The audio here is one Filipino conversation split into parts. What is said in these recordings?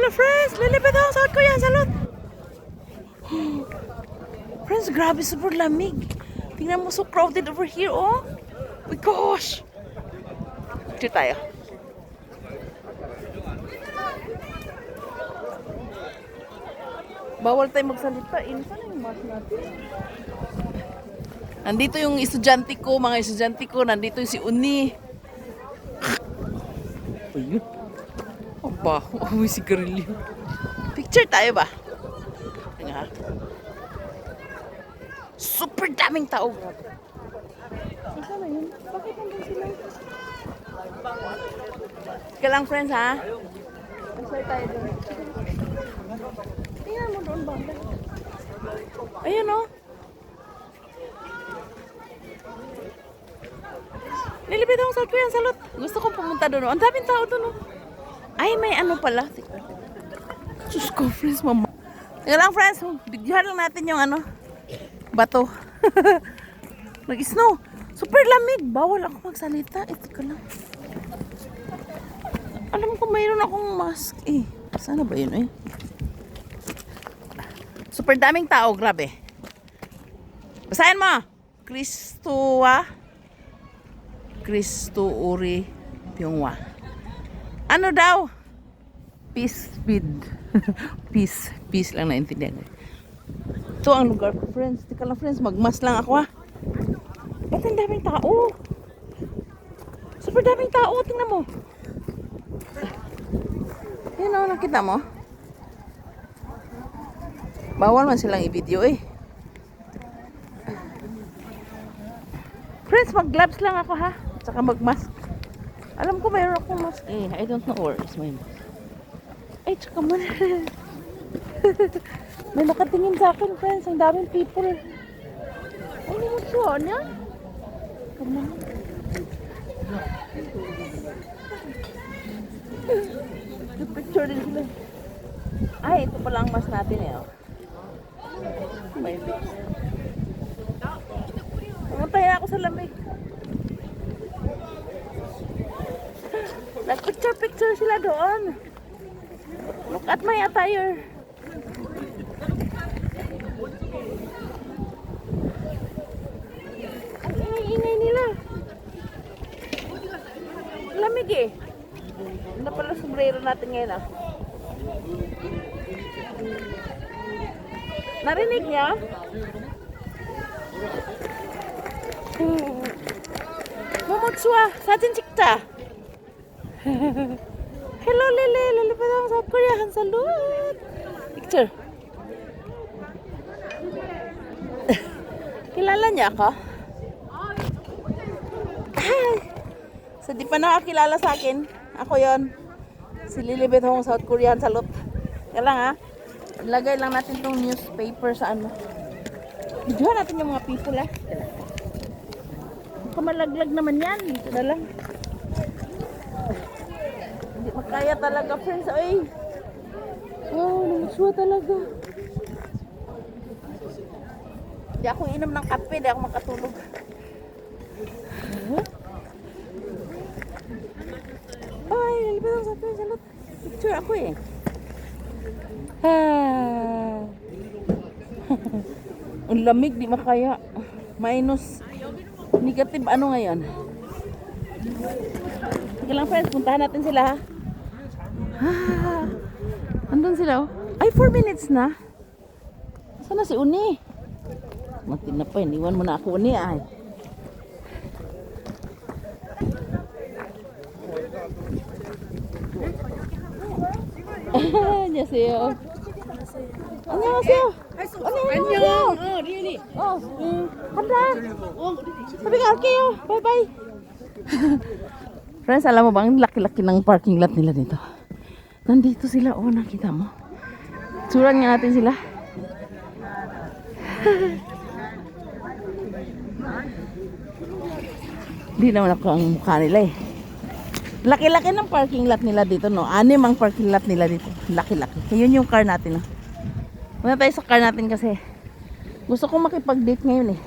Hello friends! Lilipit ako sa South Korea! Salud! Friends, grabe super lamig. Tingnan mo, so crowded over here, oh. My gosh! Dito tayo. Bawal tayo magsalita. Saan yung mask natin? Nandito yung estudyante ko, mga estudyante ko. Nandito yung si Uni. Ayun. Aba, may sigarilyo. Picture tayo ba? Nga. Super daming tao. Saan na yun? Bakit nandun sila? Ika lang friends ha? Masaya tayo doon. Tingnan mo doon ba? Ayun o. Nilipid akong South Korean salot. Gusto kong pumunta doon. Ang daming tao doon. Ay, may ano pala. Sus ko, friends, mama. Tingnan lang, friends. Bigyan lang natin yung ano, bato. Nag-snow. Super lamig. Bawal ako magsalita. Ito ka lang. Alam ko mayroon akong mask eh. Sana ba yun eh? Super daming tao. Grabe. Basahin mo. Kristo Uri Pyongwa. Ano daw? Peace bid. Peace lang naintindihan. Ito ang lugar ko, friends. Tika lang, friends. Magmas lang ako, ha. Ba't ang daming tao? Super daming tao. Tingnan mo. Yan o, nakita mo? Bawal man silang i-video, eh. Friends, mag-gloves lang ako, ha. Tsaka mag-mask. Alam ko mayroon akong mask, eh. I don't know where is my mask. Ay, tsaka man. May nakatingin sa akin, friends. Ang daming people. Ay, hindi mo siya. Ano yan? Come on. Picture din sila. Ay, ito pala ang mask natin, eh. Oh. May lips. Pumunta ako sa lamig. Nag-picture sila doon. Look at my attire. Ang ingay-ingay nila. Lamig eh. Ano pala sombrero natin ngayon ah. Narinig niya? Momotsua, satin cikta. Hello Lily, lalipad ako sa South Korea. Salud! Picture. Kilala niya ako? So di pa nakakilala sa akin. Ako yon. Si Lilibet Hong South Korean Salud. Kaya lang ha. Ilagay lang natin tong newspaper sa ano. Videohan natin yung mga people ha. Kamalaglag naman yan. Dito na lang. Hindi makaya talaga friends. Ay. Wow, namuswa talaga. Hindi ako inom ng kape. Hindi ako makatulog. Ay, nalipad ako sa atin. Salot. Picture ako eh. Ang lamig. Di makaya. Minus. Negative ano ngayon? Sige lang friends, puntahan natin sila ha. Andun sila oh. Ay 4 minutes na. Sana si Uni? Mati na pa, iniwan mo na ako Uni ay. 안녕하세요. 안녕하세요. 안녕. 리은이. 간다. Sabi nga, kayo. Bye-bye. Friends, alam mo bang laki-laki ng parking lot nila dito? Nandito sila. Oh, nakita mo. Suran nga natin sila. Hindi naman ako ang mukha nila eh. Laki-laki ng parking lot nila dito, no? 6 ang parking lot nila dito. Laki-laki. Yun yung car natin, no? Muna tayo sa car natin kasi gusto ko makipag-date ngayon eh.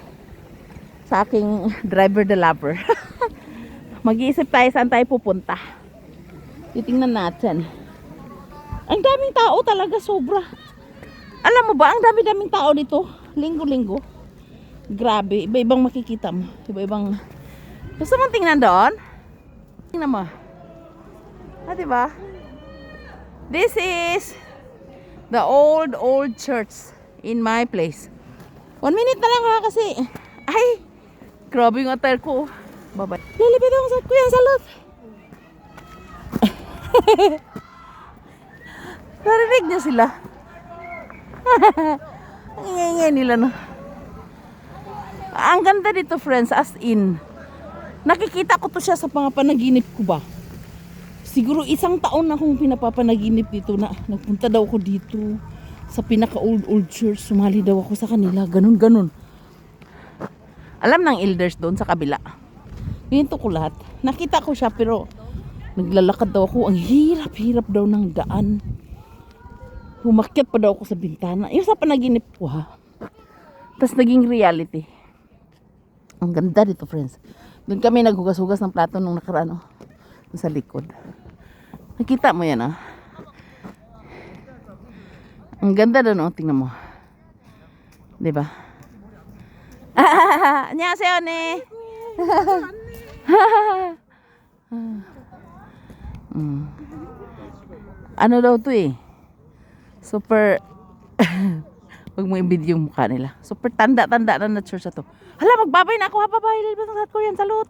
Sa aking driver the lover. Mag-iisip tayo saan tayo pupunta. Titingnan natin. Ang daming tao talaga, sobra. Alam mo ba, ang dami-daming tao dito. Linggo-linggo. Grabe, iba-ibang makikita mo. Iba-ibang... Gusto mong tingnan doon? Tingnan mo. Ah, diba? This is the old church in my place. 1 minute na lang ha kasi... Ay! Grabe yung attire ko. Bye-bye. Lilipid ako sa Kuya Salud. Narinig niyo sila? Ang ingay nila, no? Ang ganda dito, friends, as in. Nakikita ko to siya sa mga panaginip ko ba? Siguro 1 taon na akong pinapapanaginip dito na nagpunta daw ako dito sa pinaka-old church. Sumali daw ako sa kanila. Ganun. Alam ng elders doon sa kabila. Ganito ko lahat. Nakita ko siya pero naglalakad daw ako. Ang hirap daw ng daan. Humakyat pa daw ako sa bintana. Yung sa panaginip ko ha. Tapos naging reality. Ang ganda dito, friends. Doon kami naghugas-hugas ng plato nung nakaraan. Sa likod. Nakita mo yan, ah. Ang ganda doon, oh. Tingnan mo. Diba? Annyeonghaseyo, ne. Ano daw to eh? Super... Huwag mo i-video yung mukha nila. Super tanda-tanda na church na to. Hala, magbabay na ako ha. Bye-bye. Salut.